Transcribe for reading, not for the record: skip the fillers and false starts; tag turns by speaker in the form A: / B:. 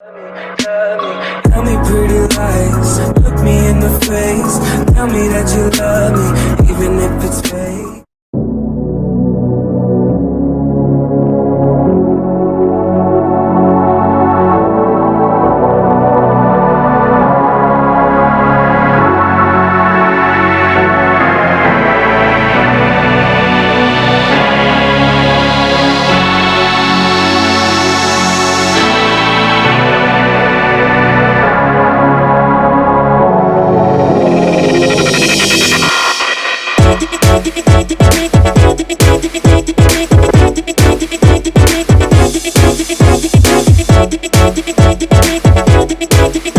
A: Tell me pretty lies, look me in the face. Tell me that you love me, even if it's fake.
B: Thank you.